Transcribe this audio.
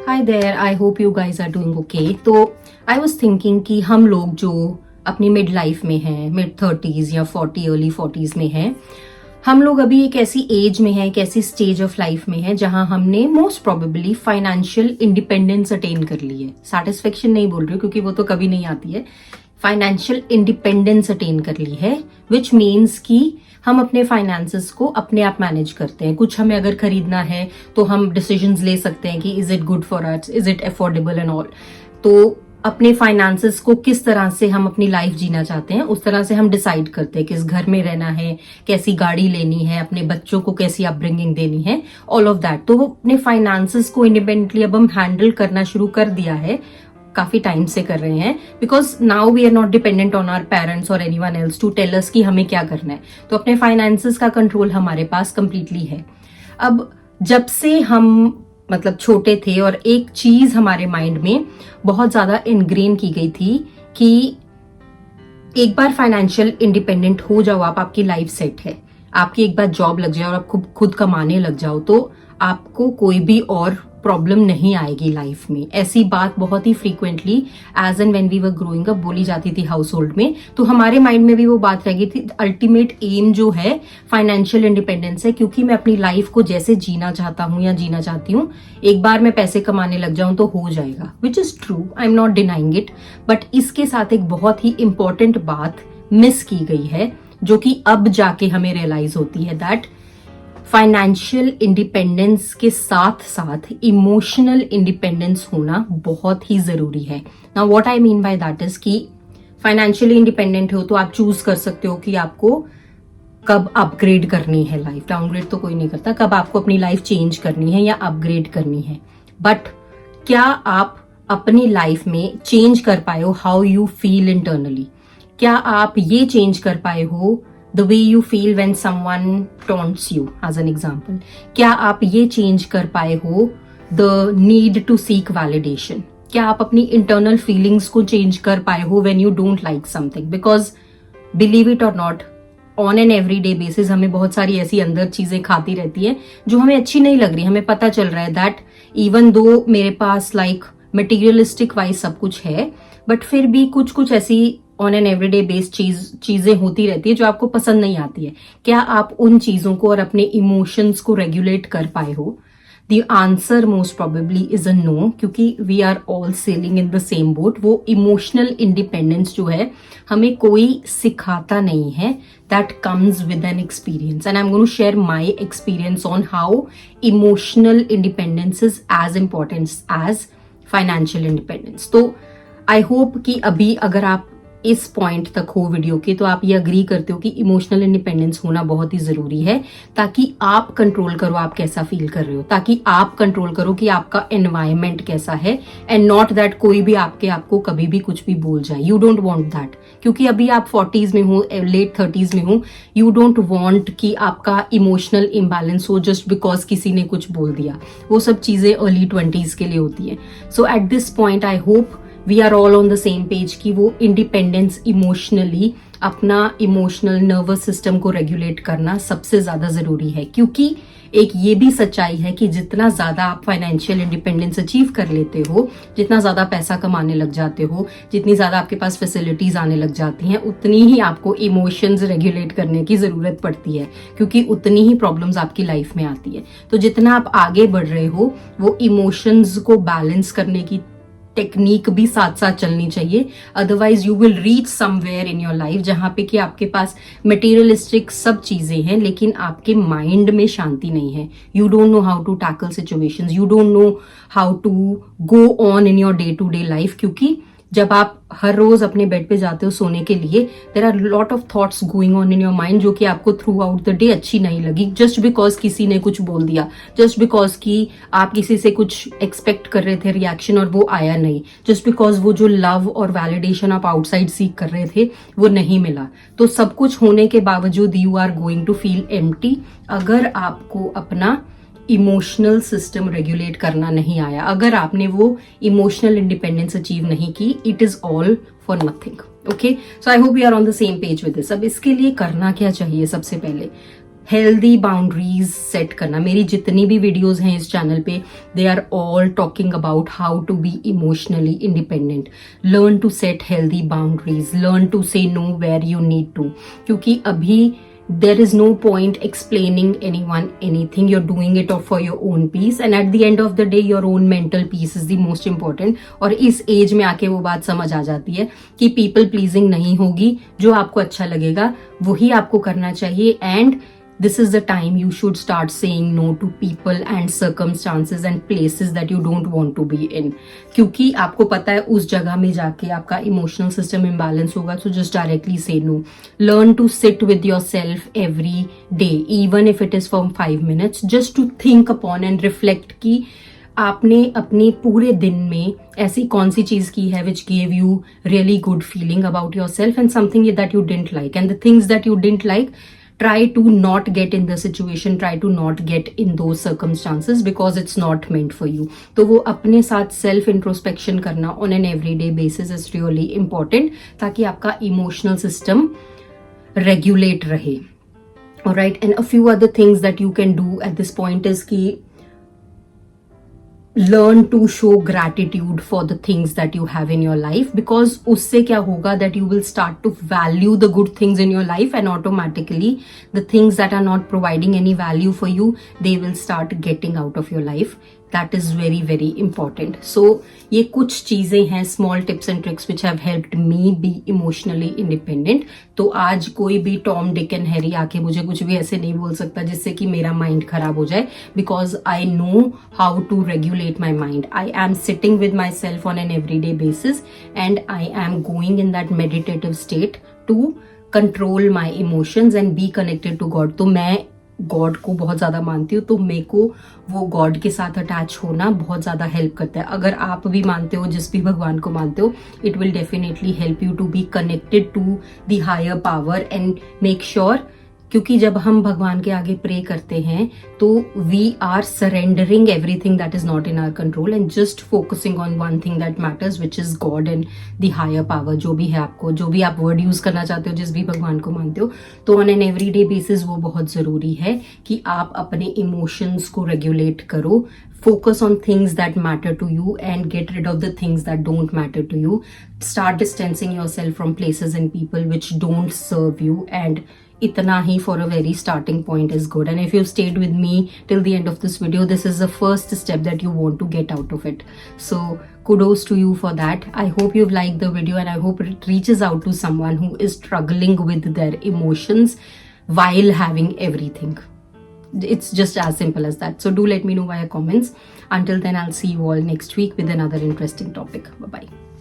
Hi there, I hope you guys are doing okay. तो I was thinking कि हम लोग जो अपनी मिड लाइफ में हैं, मिड 30s या 40 अर्ली 40s में हैं, हम लोग अभी एक ऐसी एज में हैं, एक ऐसी स्टेज ऑफ लाइफ में हैं जहां हमने most probably financial independence attain कर ली है। सेटिस्फेक्शन नहीं बोल रही हूँ क्योंकि वो तो कभी नहीं आती है। फाइनेंशियल इंडिपेंडेंस अटेन कर ली है, विच मीन्स कि हम अपने फाइनेंसेस को अपने आप मैनेज करते हैं। कुछ हमें अगर खरीदना है तो हम डिसीजंस ले सकते हैं कि is it good for us, is it affordable and all. तो अपने फाइनेंसेस को किस तरह से हम अपनी लाइफ जीना चाहते हैं उस तरह से हम डिसाइड करते हैं किस घर में रहना है, कैसी गाड़ी लेनी है, अपने बच्चों को कैसी अपब्रिंगिंग देनी है, ऑल ऑफ दैट। तो अपने फाइनेंसेस को इंडिपेंडेंटली अब हम हैंडल करना शुरू कर दिया है, काफी टाइम से कर रहे हैं, because now we are not dependent on our parents और anyone else to tell us कि हमें क्या करना है। तो अपने फाइनेंसेस का कंट्रोल हमारे पास कंप्लीटली है। अब जब से हम मतलब छोटे थे और एक चीज हमारे माइंड में बहुत ज्यादा इनग्रेन की गई थी कि एक बार फाइनेंशियल इंडिपेंडेंट हो जाओ आप, आपकी लाइफ सेट है, आपकी एक बार जॉब लग जाए और आप खुद कमाने लग जाओ तो आपको कोई भी और प्रॉब्लम नहीं आएगी लाइफ में। ऐसी बात बहुत ही frequently as and when we were growing up बोली जाती थी हाउस होल्ड में। तो हमारे माइंड में भी वो बात रह गई थी, अल्टीमेट एम जो है फाइनेंशियल इंडिपेंडेंस है, क्योंकि मैं अपनी लाइफ को जैसे जीना चाहता हूँ या जीना चाहती हूँ, एक बार मैं पैसे कमाने लग जाऊं तो हो जाएगा, which is true, I am not denying it. But इसके साथ एक बहुत ही इंपॉर्टेंट बात मिस की गई है जो कि अब जाके हमें रियलाइज होती है, दैट फाइनेंशियल इंडिपेंडेंस के साथ साथ इमोशनल इंडिपेंडेंस होना बहुत ही जरूरी है। Now what I mean by that is कि फाइनेंशियली इंडिपेंडेंट हो तो आप चूज कर सकते हो कि आपको कब अपग्रेड करनी है लाइफ, डाउनग्रेड तो कोई नहीं करता, कब आपको अपनी लाइफ चेंज करनी है या अपग्रेड करनी है। बट क्या आप अपनी लाइफ में चेंज कर पाए हो हाउ यू फील इंटरनली? क्या आप ये चेंज कर पाए हो the way you feel when someone taunts you as an example? क्या आप ये चेंज कर पाए हो the need to seek validation? क्या आप अपनी internal feelings को चेंज कर पाए हो when you don't like something? Because believe it or not, on an everyday basis हमें बहुत सारी ऐसी अंदर चीजें खाती रहती है जो हमें अच्छी नहीं लग रही। हमें पता चल रहा है that even though मेरे पास like materialistic wise सब कुछ है, बट फिर भी कुछ कुछ ऐसी ऑन एन एवरीडे बेस्ड चीजें होती रहती है जो आपको पसंद नहीं आती है। क्या आप उन चीजों को और अपने इमोशंस को रेगुलेट कर पाए हो? The answer most probably is a no, क्योंकि we are all sailing in the same boat. वो इमोशनल इंडिपेंडेंस जो है हमें कोई सिखाता नहीं है, that comes with an experience and I am going to share my experience on how emotional independence is as important as financial independence. तो I hope कि अभी अगर आप इस पॉइंट तक हो वीडियो के तो आप ये अग्री करते हो कि इमोशनल इंडिपेंडेंस होना बहुत ही जरूरी है, ताकि आप कंट्रोल करो आप कैसा फील कर रहे हो, ताकि आप कंट्रोल करो कि आपका एनवायरमेंट कैसा है, एंड नॉट दैट कोई भी आपको कभी भी कुछ भी बोल जाए। यू डोंट वांट दैट, क्योंकि अभी आप 40s में हो, लेट 30s में हो, यू डोंट वांट कि आपका इमोशनल इम्बैलेंस हो जस्ट बिकॉज किसी ने कुछ बोल दिया। वो सब चीजें अर्ली 20s के लिए होती है। So at this point I hope we are all on the same page कि वो इंडिपेंडेंस इमोशनली, अपना इमोशनल नर्वस सिस्टम को रेगुलेट करना सबसे ज्यादा जरूरी है। क्योंकि एक ये भी सच्चाई है कि जितना ज्यादा आप फाइनेंशियल इंडिपेंडेंस अचीव कर लेते हो, जितना ज्यादा पैसा कमाने लग जाते हो, जितनी ज्यादा आपके पास फैसिलिटीज आने लग जाती हैं, उतनी ही आपको इमोशंस रेगुलेट करने की जरूरत पड़ती है, क्योंकि उतनी ही प्रॉब्लम्स आपकी लाइफ में आती है। तो जितना आप आगे बढ़ रहे हो वो इमोशंस को बैलेंस करने की टेक्निक भी साथ साथ चलनी चाहिए, otherwise you will reach somewhere in your life जहां पे कि आपके पास मटेरियलिस्टिक सब चीजें हैं लेकिन आपके माइंड में शांति नहीं है। You don't know how to tackle situations, you don't know how to go on in your day to day life, क्योंकि जब आप हर रोज अपने बेड पे जाते हो सोने के लिए, there are lot of thoughts going on in your mind जो कि आपको थ्रू आउट द डे अच्छी नहीं लगी, जस्ट बिकॉज किसी ने कुछ बोल दिया, जस्ट बिकॉज कि आप किसी से कुछ एक्सपेक्ट कर रहे थे रिएक्शन और वो आया नहीं, जस्ट बिकॉज वो जो लव और वैलिडेशन आप आउटसाइड सीख कर रहे थे वो नहीं मिला। तो सब कुछ होने के बावजूद you are going to feel empty अगर आपको अपना इमोशनल सिस्टम रेगुलेट करना नहीं आया, अगर आपने वो इमोशनल इंडिपेंडेंस अचीव नहीं की, it is all for nothing. Okay, so I hope you are on the same page with this. अब इसके लिए करना क्या चाहिए? सबसे पहले हेल्दी बाउंड्रीज सेट करना। मेरी जितनी भी वीडियोस हैं इस चैनल पे, they are all talking about how to be emotionally independent. Learn to set healthy boundaries, learn to say no where you need to, क्योंकि अभी there is no point explaining anyone anything. You're doing it for your own peace, and at the end of the day your own mental peace is the most important. और इस as में आके वो बात समझ आ जाती है कि people pleasing नहीं होगी, जो आपको अच्छा लगेगा वही आपको करना चाहिए, and this is the time you should start saying no to people and circumstances and places that you don't want to be in. क्योंकि आपको पता है उस जगह में जाके आपका emotional system imbalance होगा, so just directly say no. Learn to sit with yourself every day, even if it is for 5 minutes, just to think upon and reflect कि आपने अपने पूरे दिन में ऐसी कौन सी चीज की है which gave you really good feeling about yourself, and something that you didn't like, and the things that you didn't like, try to not get in the situation, try to not get in those circumstances because it's not meant for you. तो वो अपने साथ self introspection करना on an everyday basis is really important, ताकि आपका emotional system regulate रहे. Alright, and a few other things that you can do at this point is कि learn to show gratitude for the things that you have in your life, because उससे क्या होगा that you will start to value the good things in your life, and automatically the things that are not providing any value for you, they will start getting out of your life. That is very very important. So ये कुछ चीजें हैं, small tips and tricks which have helped me be emotionally independent. तो आज कोई भी Tom Dick and Harry आके मुझे कुछ भी ऐसे नहीं बोल सकता जिससे कि मेरा माइंड खराब हो जाए, because I know how to regulate my mind. I am sitting with myself on an everyday basis, and I am going in that meditative state to control my emotions and be connected to God. तो मैं God को बहुत ज्यादा मानती हूँ, तो मेरे को वो गॉड के साथ अटैच होना बहुत ज्यादा हेल्प करता है. अगर आप भी मानते हो, जिस भी भगवान को मानते हो, it will definitely help you to be connected to the higher power and make sure, क्योंकि जब हम भगवान के आगे प्रे करते हैं तो we are surrendering everything that is not in our control and just focusing on one thing that matters, which is God and the higher power. जो भी है आपको, जो भी आप वर्ड यूज करना चाहते हो, जिस भी भगवान को मानते हो, तो ऑन एन एवरीडे बेसिस वो बहुत जरूरी है कि आप अपने इमोशंस को रेगुलेट करो. Focus on things that matter to you and get rid of the things that don't matter to you. Start distancing yourself from places and people which don't serve you, and itna hi for a very starting point is good. And if you've stayed with me till the end of this video, this is the first step that you want to get out of it. So kudos to you for that. I hope you've liked the video, and I hope it reaches out to someone who is struggling with their emotions while having everything. It's just as simple as that. So do let me know via comments. Until then, I'll see you all next week with another interesting topic. Bye bye.